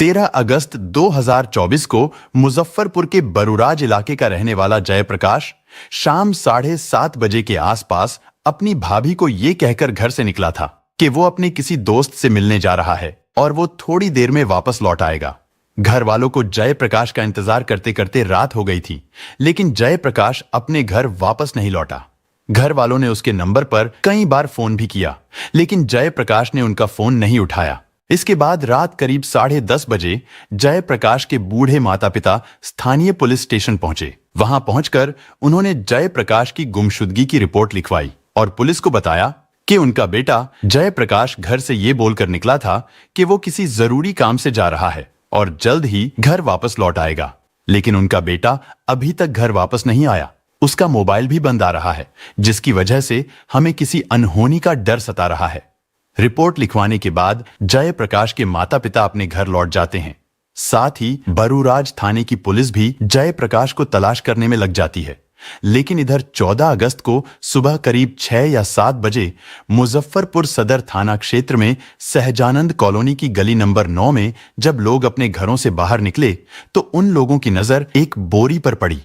13 अगस्त 2024 को मुजफ्फरपुर के बरूराज इलाके का रहने वाला जयप्रकाश शाम 7:30 बजे के आसपास अपनी भाभी को यह कहकर घर से निकला था कि वो अपने किसी दोस्त से मिलने जा रहा है और वो थोड़ी देर में वापस लौट आएगा। घर वालों को जयप्रकाश का इंतजार करते करते रात हो गई थी, लेकिन जयप्रकाश अपने घर वापस नहीं लौटा। घर वालों ने उसके नंबर पर कई बार फोन भी किया, लेकिन जयप्रकाश ने उनका फोन नहीं उठाया। इसके बाद रात करीब 10:30 बजे जयप्रकाश के बूढ़े माता पिता स्थानीय पुलिस स्टेशन पहुंचे। वहां पहुंचकर उन्होंने जयप्रकाश की गुमशुदगी की रिपोर्ट लिखवाई और पुलिस को बताया कि उनका बेटा जयप्रकाश घर से ये बोलकर निकला था कि वो किसी जरूरी काम से जा रहा है और जल्द ही घर वापस लौट आएगा। लेकिन उनका बेटा अभी तक घर वापस नहीं आया। उसका मोबाइल भी बंद आ रहा है, जिसकी वजह से हमें किसी अनहोनी का डर सता रहा है। रिपोर्ट लिखवाने के बाद जयप्रकाश के माता पिता अपने घर लौट जाते हैं। साथ ही बरूराज थाने की पुलिस भी जयप्रकाश को तलाश करने में लग जाती है। लेकिन इधर 14 अगस्त को सुबह करीब 6 या 7 बजे मुजफ्फरपुर सदर थाना क्षेत्र में सहजानंद कॉलोनी की गली नंबर 9 में जब लोग अपने घरों से बाहर निकले तो उन लोगों की नजर एक बोरी पर पड़ी।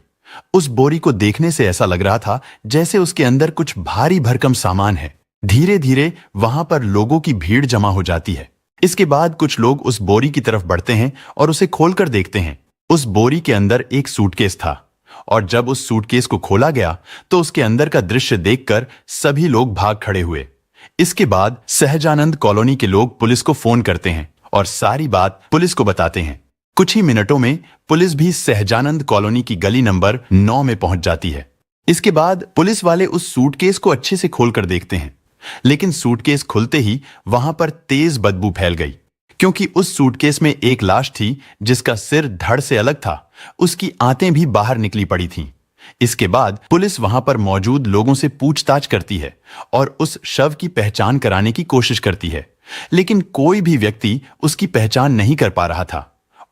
उस बोरी को देखने से ऐसा लग रहा था जैसे उसके अंदर कुछ भारी भरकम सामान है। धीरे धीरे वहां पर लोगों की भीड़ जमा हो जाती है। इसके बाद कुछ लोग उस बोरी की तरफ बढ़ते हैं और उसे खोलकर देखते हैं। उस बोरी के अंदर एक सूटकेस था और जब उस सूटकेस को खोला गया तो उसके अंदर का दृश्य देखकर सभी लोग भाग खड़े हुए। इसके बाद सहजानंद कॉलोनी के लोग पुलिस को फोन करते हैं और सारी बात पुलिस को बताते हैं। कुछ ही मिनटों में पुलिस भी सहजानंद कॉलोनी की गली नंबर 9 में पहुंच जाती है। इसके बाद पुलिस वाले उस सूटकेस को अच्छे से खोलकर देखते हैं, लेकिन सूटकेस खुलते ही वहां पर तेज बदबू फैल गई, क्योंकि उस सूटकेस में एक लाश थी जिसका सिर धड़ से अलग था। उसकी आंतें भी बाहर निकली पड़ी थीं। इसके बाद पुलिस वहां पर मौजूद लोगों से पूछताछ करती है और उस शव की पहचान कराने की कोशिश करती है, लेकिन कोई भी व्यक्ति उसकी पहचान नहीं कर पा रहा था।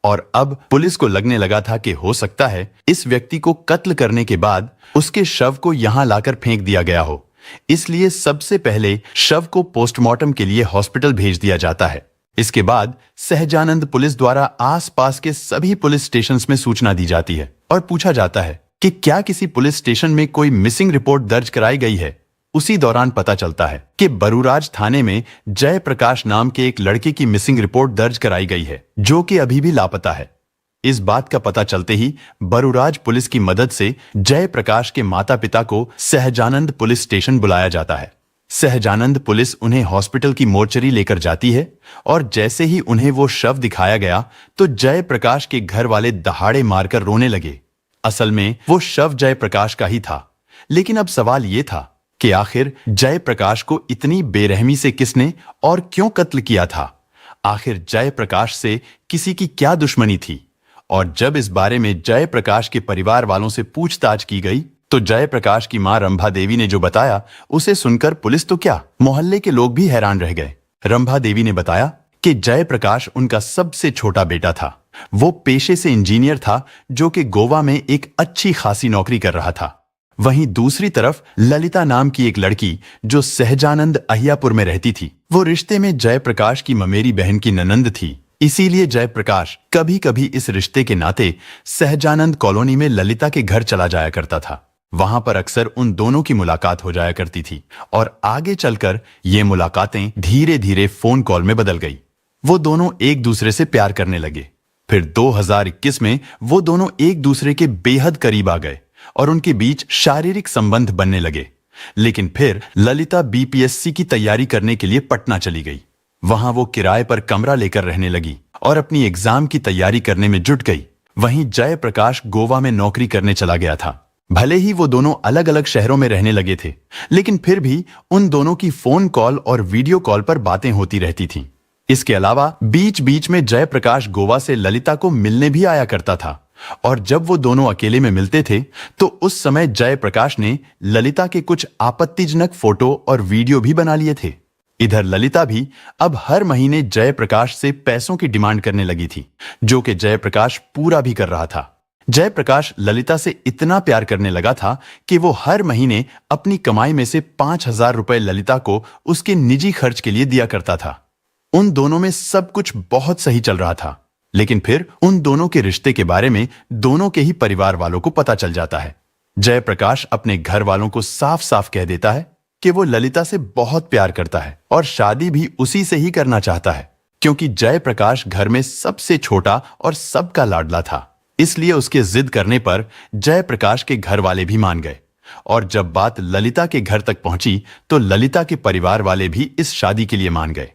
और अब पुलिस को लगने लगा था कि हो सकता है इस व्यक्ति को कत्ल करने के बाद उसके शव को यहां लाकर फेंक दिया गया हो। इसलिए सबसे पहले शव को पोस्टमार्टम के लिए हॉस्पिटल भेज दिया जाता है। इसके बाद सहजानंद पुलिस द्वारा आसपास के सभी पुलिस स्टेशंस में सूचना दी जाती है और पूछा जाता है कि क्या किसी पुलिस स्टेशन में कोई मिसिंग रिपोर्ट दर्ज कराई गई है। उसी दौरान पता चलता है कि बरूराज थाने में जयप्रकाश नाम के एक लड़के की मिसिंग रिपोर्ट दर्ज कराई गई है, जो कि अभी भी लापता है। इस बात का पता चलते ही बरूराज पुलिस की मदद से जयप्रकाश के माता पिता को सहजानंद पुलिस स्टेशन बुलाया जाता है। सहजानंद पुलिस उन्हें हॉस्पिटल की मोर्चरी लेकर जाती है और जैसे ही उन्हें वो शव दिखाया गया तो जयप्रकाश के घर वाले दहाड़े मारकर रोने लगे। असल में वो शव जयप्रकाश का ही था, लेकिन अब सवाल ये था कि आखिर जयप्रकाश को इतनी बेरहमी से किसने और क्यों कत्ल किया था। आखिर जयप्रकाश से किसी की क्या दुश्मनी थी। और जब इस बारे में जयप्रकाश के परिवार वालों से पूछताछ की गई तो जयप्रकाश की मां रंभा देवी ने जो बताया उसे सुनकर पुलिस तो क्या, मोहल्ले के लोग भी हैरान रह गए। रंभा देवी ने बताया कि जयप्रकाश उनका सबसे छोटा बेटा था। वो पेशे से इंजीनियर था, जो कि गोवा में एक अच्छी खासी नौकरी कर रहा था। वहीं दूसरी तरफ ललिता नाम की एक लड़की जो सहजानंद अहियापुर में रहती थी, वो रिश्ते में जयप्रकाश की ममेरी बहन की ननंद थी। इसीलिए जयप्रकाश कभी कभी इस रिश्ते के नाते सहजानंद कॉलोनी में ललिता के घर चला जाया करता था। वहां पर अक्सर उन दोनों की मुलाकात हो जाया करती थी और आगे चलकर ये मुलाकातें धीरे धीरे फोन कॉल में बदल गई। वो दोनों एक दूसरे से प्यार करने लगे। फिर 2021 में वो दोनों एक दूसरे के बेहद करीब आ गए और उनके बीच शारीरिक संबंध बनने लगे। लेकिन फिर ललिता बीपीएससी की तैयारी करने के लिए पटना चली गई। वहां वो किराए पर कमरा लेकर रहने लगी और अपनी एग्जाम की तैयारी करने में जुट गई। वहीं जयप्रकाश गोवा में नौकरी करने चला गया था। भले ही वो दोनों अलग अलग शहरों में रहने लगे थे, लेकिन फिर भी उन दोनों की फोन कॉल और वीडियो कॉल पर बातें होती रहती थीं। इसके अलावा बीच बीच में जयप्रकाश गोवा से ललिता को मिलने भी आया करता था और जब वो दोनों अकेले में मिलते थे तो उस समय जयप्रकाश ने ललिता के कुछ आपत्तिजनक फोटो और वीडियो भी बना लिए थे। इधर ललिता भी अब हर महीने जयप्रकाश से पैसों की डिमांड करने लगी थी, जो कि जयप्रकाश पूरा भी कर रहा था। जयप्रकाश ललिता से इतना प्यार करने लगा था कि वो हर महीने अपनी कमाई में से 5,000 रुपए ललिता को उसके निजी खर्च के लिए दिया करता था। उन दोनों में सब कुछ बहुत सही चल रहा था, लेकिन फिर उन दोनों के रिश्ते के बारे में दोनों के ही परिवार वालों को पता चल जाता है। जयप्रकाश अपने घर वालों को साफ साफ कह देता है कि वो ललिता से बहुत प्यार करता है और शादी भी उसी से ही करना चाहता है, क्योंकि जयप्रकाश घर में सबसे छोटा और सबका लाडला था। इसलिए उसके जिद करने पर जयप्रकाश के घर वाले भी मान गए और जब बात ललिता के घर तक पहुंची तो ललिता के परिवार वाले भी इस शादी के लिए मान गए।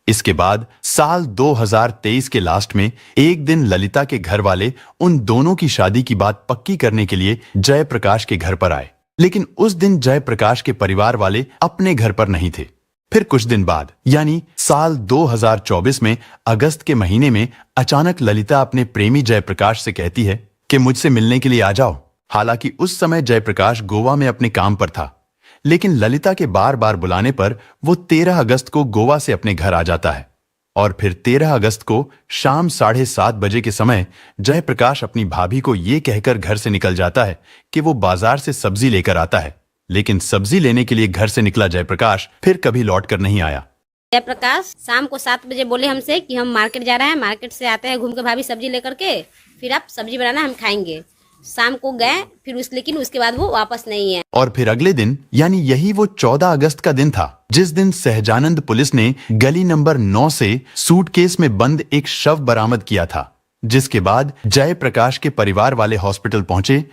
इसके बाद साल 2023 के लास्ट में एक दिन ललिता के घर वाले उन दोनों की शादी की बात पक्की करने के लिए जयप्रकाश के घर पर आए, लेकिन उस दिन जयप्रकाश के परिवार वाले अपने घर पर नहीं थे। फिर कुछ दिन बाद यानी साल 2024 में अगस्त के महीने में अचानक ललिता अपने प्रेमी जयप्रकाश से कहती है कि मुझसे मिलने के लिए आ जाओ। हालांकि उस समय जयप्रकाश गोवा में अपने काम पर था, लेकिन ललिता के बार बार बुलाने पर वो 13 अगस्त को गोवा से अपने घर आ जाता है और फिर 13 अगस्त को शाम 7:30 बजे के समय जयप्रकाश अपनी भाभी को ये कहकर घर से निकल जाता है कि वो बाजार से सब्जी लेकर आता है। लेकिन सब्जी लेने के लिए घर से निकला जयप्रकाश फिर कभी लौट कर नहीं आया। जयप्रकाश शाम को 7 बजे बोले हमसे कि हम मार्केट जा रहे हैं, मार्केट से आते हैं घूम के भाभी सब्जी लेकर के, फिर आप सब्जी बनाना हम खाएंगे। शाम को गए फिर लेकिन उसके बाद वो वापस नहीं है। और फिर अगले दिन यानी यही वो 14 अगस्त का दिन था जिस दिन सहजानंद पुलिस ने गली नंबर 9 से सूटकेस में बंद एक शव बरामद किया था, जिसके बाद जयप्रकाश के परिवार वाले हॉस्पिटल पहुंचे।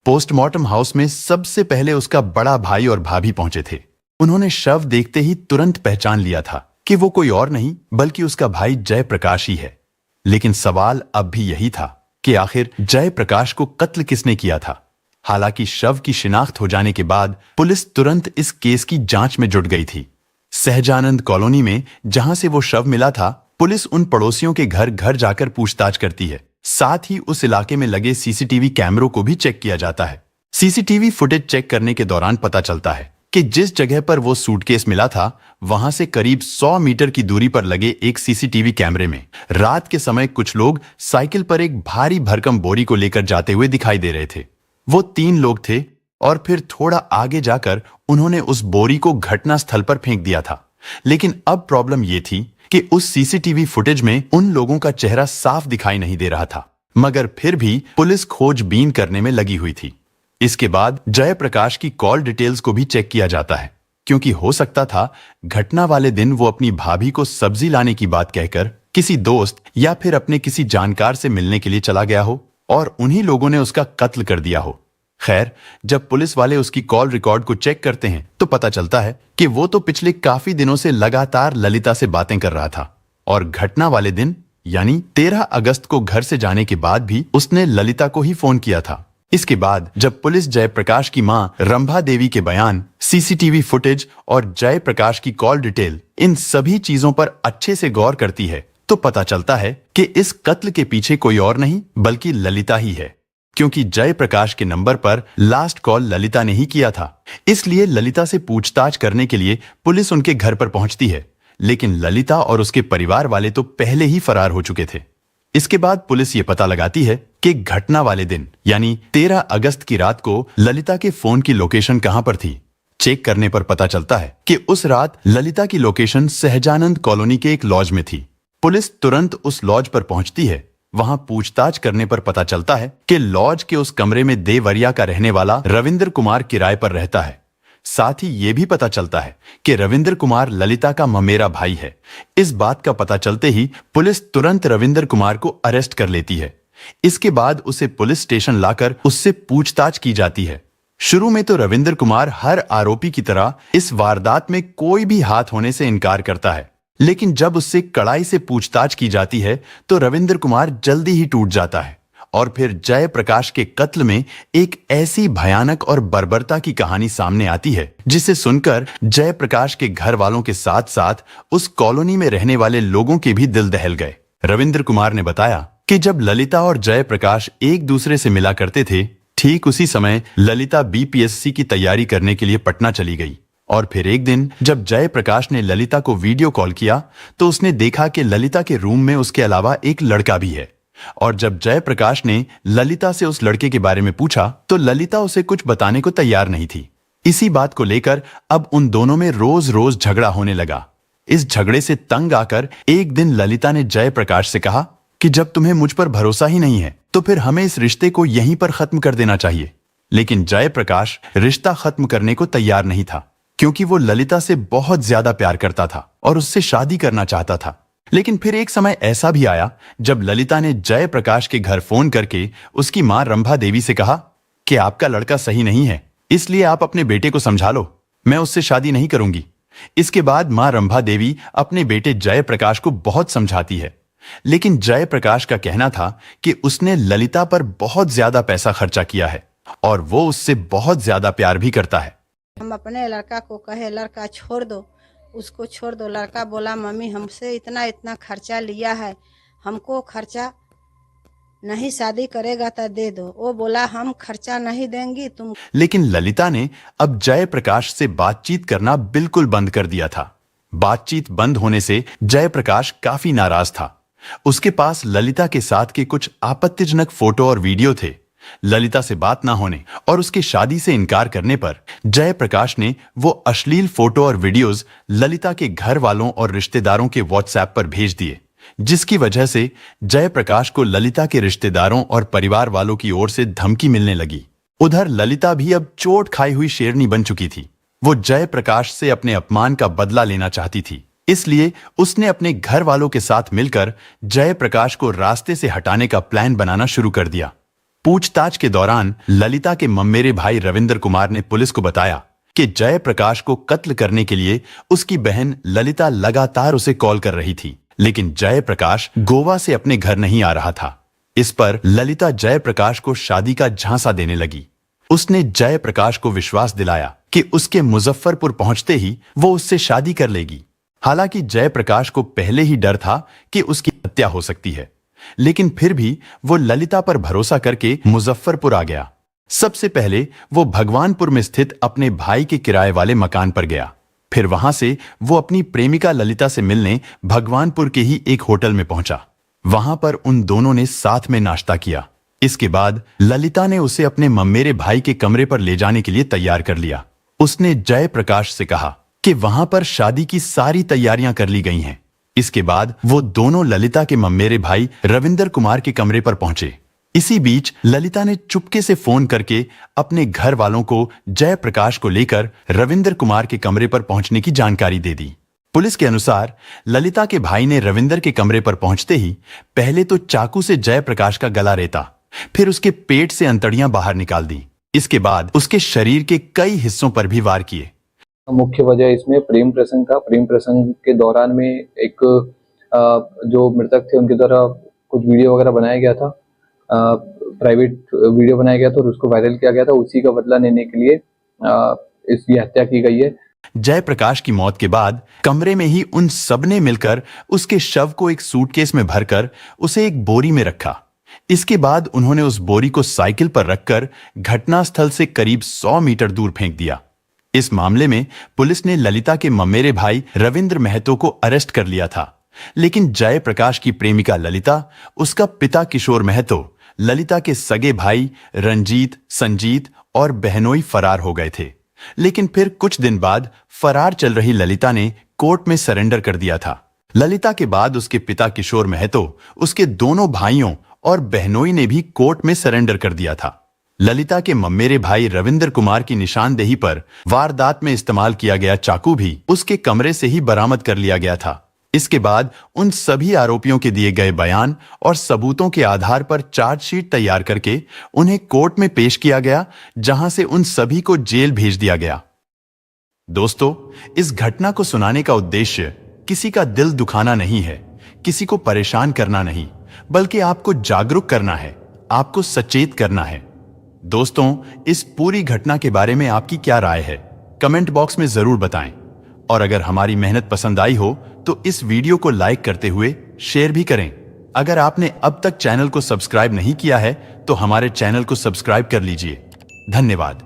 पोस्टमार्टम हाउस में सबसे पहले उसका बड़ा भाई और भाभी पहुंचे थे। उन्होंने शव देखते ही तुरंत पहचान लिया था कि वो कोई और नहीं बल्कि उसका भाई जयप्रकाश ही है। लेकिन सवाल अब भी यही था कि आखिर जयप्रकाश को कत्ल किसने किया था। हालांकि शव की शिनाख्त हो जाने के बाद पुलिस तुरंत इस केस की जांच में जुट गई थी। सहजानंद कॉलोनी में जहां से वो शव मिला था, पुलिस उन पड़ोसियों के घर घर जाकर पूछताछ करती है। साथ ही उस इलाके में लगे सीसीटीवी कैमरों को भी चेक किया जाता है। सीसीटीवी फुटेज चेक करने के दौरान पता चलता है कि जिस जगह पर वो सूटकेस मिला था वहां से करीब 100 मीटर की दूरी पर लगे एक सीसीटीवी कैमरे में रात के समय कुछ लोग साइकिल पर एक भारी भरकम बोरी को लेकर जाते हुए दिखाई दे रहे थे। वो 3 लोग थे और फिर थोड़ा आगे जाकर उन्होंने उस बोरी को घटना स्थल पर फेंक दिया था। लेकिन अब प्रॉब्लम यह थी कि उस सीसीटीवी फुटेज में उन लोगों का चेहरा साफ दिखाई नहीं दे रहा था, मगर फिर भी पुलिस खोजबीन करने में लगी हुई थी। इसके बाद जयप्रकाश की कॉल डिटेल्स को भी चेक किया जाता है, क्योंकि हो सकता था घटना वाले दिन वो अपनी भाभी को सब्जी लाने की बात कहकर किसी दोस्त या फिर अपने किसी जानकार से मिलने के लिए चला गया हो और उन्हीं लोगों ने उसका कत्ल कर दिया हो। खैर, जब पुलिस वाले उसकी कॉल रिकॉर्ड को चेक करते हैं तो पता चलता है कि वो तो पिछले काफी दिनों से लगातार ललिता से बातें कर रहा था और घटना वाले दिन यानी 13 अगस्त को घर से जाने के बाद भी उसने ललिता को ही फोन किया था। इसके बाद जब पुलिस जयप्रकाश की मां रंभा देवी के बयान, सीसीटीवी फुटेज और जयप्रकाश की कॉल डिटेल, इन सभी चीजों पर अच्छे से गौर करती है तो पता चलता है कि इस कत्ल के पीछे कोई और नहीं बल्कि ललिता ही है, क्योंकि जयप्रकाश के नंबर पर लास्ट कॉल ललिता ने ही किया था। इसलिए ललिता से पूछताछ करने के लिए पुलिस उनके घर पर पहुंचती है, लेकिन ललिता और उसके परिवार वाले तो पहले ही फरार हो चुके थे। इसके बाद पुलिस ये पता लगाती है कि घटना वाले दिन यानी 13 अगस्त की रात को ललिता के फोन की लोकेशन कहां पर थी। चेक करने पर पता चलता है कि उस रात ललिता की लोकेशन सहजानंद कॉलोनी के एक लॉज में थी। पुलिस तुरंत उस लॉज पर पहुंचती है। वहां पूछताछ करने पर पता चलता है कि लॉज के उस कमरे में देवरिया का रहने वाला रविंद्र कुमार किराए पर रहता है। साथ ही यह भी पता चलता है कि रविंद्र कुमार ललिता का ममेरा भाई है। इस बात का पता चलते ही पुलिस तुरंत रविंद्र कुमार को अरेस्ट कर लेती है। इसके बाद उसे पुलिस स्टेशन लाकर उससे पूछताछ की जाती है। शुरू में तो रविंद्र कुमार हर आरोपी की तरह इस वारदात में कोई भी हाथ होने से इनकार करता है, लेकिन जब उससे कड़ाई से पूछताछ की जाती है तो रविंद्र कुमार जल्दी ही टूट जाता है और फिर जयप्रकाश के कत्ल में एक ऐसी भयानक और बर्बरता की कहानी सामने आती है जिसे सुनकर जयप्रकाश के घर वालों के साथ साथ उस कॉलोनी में रहने वाले लोगों के भी दिल दहल गए। रविंद्र कुमार ने बताया कि जब ललिता और जयप्रकाश एक दूसरे से मिला करते थे, ठीक उसी समय ललिता बीपीएससी की तैयारी करने के लिए पटना चली गई और फिर एक दिन जब जयप्रकाश ने ललिता को वीडियो कॉल किया तो उसने देखा कि ललिता के रूम में उसके अलावा एक लड़का भी है। और जब जयप्रकाश ने ललिता से उस लड़के के बारे में पूछा तो ललिता उसे कुछ बताने को तैयार नहीं थी। इसी बात को लेकर अब उन दोनों में रोज रोज झगड़ा होने लगा। इस झगड़े से तंग आकर एक दिन ललिता ने जयप्रकाश से कहा कि जब तुम्हें मुझ पर भरोसा ही नहीं है तो फिर हमें इस रिश्ते को यहीं पर खत्म कर देना चाहिए। लेकिन जयप्रकाश रिश्ता खत्म करने को तैयार नहीं था, क्योंकि वो ललिता से बहुत ज्यादा प्यार करता था और उससे शादी करना चाहता था। लेकिन फिर एक समय ऐसा भी आया जब ललिता ने जयप्रकाश के घर फोन करके उसकी मां रंभा देवी से कहा कि आपका लड़का सही नहीं है, इसलिए आप अपने बेटे को समझा लो, मैं उससे शादी नहीं करूंगी। इसके बाद मां रंभा देवी अपने बेटे जयप्रकाश को बहुत समझाती है, लेकिन जयप्रकाश का कहना था कि उसने ललिता पर बहुत ज्यादा पैसा खर्चा किया है और वो उससे बहुत ज्यादा प्यार भी करता है। हम अपने लड़का को कहे लड़का छोड़ दो, उसको छोड़ दो। लड़का बोला मम्मी हमसे इतना इतना खर्चा लिया है, हमको खर्चा नहीं, शादी करेगा तो दे दो। वो बोला हम खर्चा नहीं देंगी तुम। लेकिन ललिता ने अब जयप्रकाश से बातचीत करना बिल्कुल बंद कर दिया था। बातचीत बंद होने से जयप्रकाश काफी नाराज था। उसके पास ललिता के साथ के कुछ आपत्तिजनक फोटो और वीडियो थे। ललिता से बात ना होने और उसकी शादी से इनकार करने पर जयप्रकाश ने वो अश्लील फोटो और वीडियोस ललिता के घर वालों और रिश्तेदारों के व्हाट्सएप पर भेज दिए, जिसकी वजह से जयप्रकाश को ललिता के रिश्तेदारों और परिवार वालों की ओर से धमकी मिलने लगी। उधर ललिता भी अब चोट खाई हुई शेरनी बन चुकी थी। वो जयप्रकाश से अपने अपमान का बदला लेना चाहती थी, इसलिए उसने अपने घर वालों के साथ मिलकर जयप्रकाश को रास्ते से हटाने का प्लान बनाना शुरू कर दिया। पूछताछ के दौरान ललिता के ममेरे भाई रविंद्र कुमार ने पुलिस को बताया कि जयप्रकाश को कत्ल करने के लिए उसकी बहन ललिता लगातार उसे कॉल कर रही थी, लेकिन जयप्रकाश गोवा से अपने घर नहीं आ रहा था। इस पर ललिता जयप्रकाश को शादी का झांसा देने लगी। उसने जयप्रकाश को विश्वास दिलाया कि उसके मुजफ्फरपुर पहुंचते ही वो उससे शादी कर लेगी। हालांकि जयप्रकाश को पहले ही डर था कि उसकी हत्या हो सकती है, लेकिन फिर भी वो ललिता पर भरोसा करके मुजफ्फरपुर आ गया। सबसे पहले वो भगवानपुर में स्थित अपने भाई के किराए वाले मकान पर गया। फिर वहां से वो अपनी प्रेमिका ललिता से मिलने भगवानपुर के ही एक होटल में पहुंचा। वहां पर उन दोनों ने साथ में नाश्ता किया। इसके बाद ललिता ने उसे अपने ममेरे भाई के कमरे पर ले जाने के लिए तैयार कर लिया। उसने जयप्रकाश से कहा कि वहां पर शादी की सारी तैयारियां कर ली गई हैं। इसके बाद वो दोनों ललिता के ममेरे भाई रविंद्र कुमार के कमरे पर पहुंचे। इसी बीच ललिता ने चुपके से फोन करके अपने घर वालों को जयप्रकाश को लेकर रविंद्र कुमार के कमरे पर पहुंचने की जानकारी दे दी। पुलिस के अनुसार ललिता के भाई ने रविंद्र के कमरे पर पहुंचते ही पहले तो चाकू से जयप्रकाश का गला रेता, फिर उसके पेट से अंतड़ियां बाहर निकाल दी। इसके बाद उसके शरीर के कई हिस्सों पर भी वार किए। मुख्य वजह इसमें प्रेम प्रसंग के दौरान में एक जो मृतक थे उनके द्वारा कुछ वीडियो वगैरह बनाया गया था, प्राइवेट वीडियो बनाया गया था और उसको वायरल किया गया था। उसी का बदला लेने के लिए इसकी हत्या की गई है। जयप्रकाश की मौत के बाद कमरे में ही उन सबने मिलकर उसके शव को एक सूटकेस में भरकर उसे एक बोरी में रखा। इसके बाद उन्होंने उस बोरी को साइकिल पर रखकर घटनास्थल से करीब 100 मीटर दूर फेंक दिया। इस मामले में पुलिस ने ललिता के ममेरे भाई रविंद्र महतो को अरेस्ट कर लिया था, लेकिन जयप्रकाश की प्रेमिका ललिता, उसका पिता किशोर महतो, ललिता के सगे भाई रंजीत, संजीत और बहनोई फरार हो गए थे। लेकिन फिर कुछ दिन बाद फरार चल रही ललिता ने कोर्ट में सरेंडर कर दिया था। ललिता के बाद उसके पिता किशोर महतो, उसके दोनों भाइयों और बहनोई ने भी कोर्ट में सरेंडर कर दिया था। ललिता के ममेरे भाई रविंद्र कुमार की निशानदेही पर वारदात में इस्तेमाल किया गया चाकू भी उसके कमरे से ही बरामद कर लिया गया था। इसके बाद उन सभी आरोपियों के दिए गए बयान और सबूतों के आधार पर चार्जशीट तैयार करके उन्हें कोर्ट में पेश किया गया, जहां से उन सभी को जेल भेज दिया गया। दोस्तों, इस घटना को सुनाने का उद्देश्य किसी का दिल दुखाना नहीं है, किसी को परेशान करना नहीं, बल्कि आपको जागरूक करना है, आपको सचेत करना है। दोस्तों, इस पूरी घटना के बारे में आपकी क्या राय है, कमेंट बॉक्स में जरूर बताएं। और अगर हमारी मेहनत पसंद आई हो तो इस वीडियो को लाइक करते हुए शेयर भी करें। अगर आपने अब तक चैनल को सब्सक्राइब नहीं किया है तो हमारे चैनल को सब्सक्राइब कर लीजिए। धन्यवाद।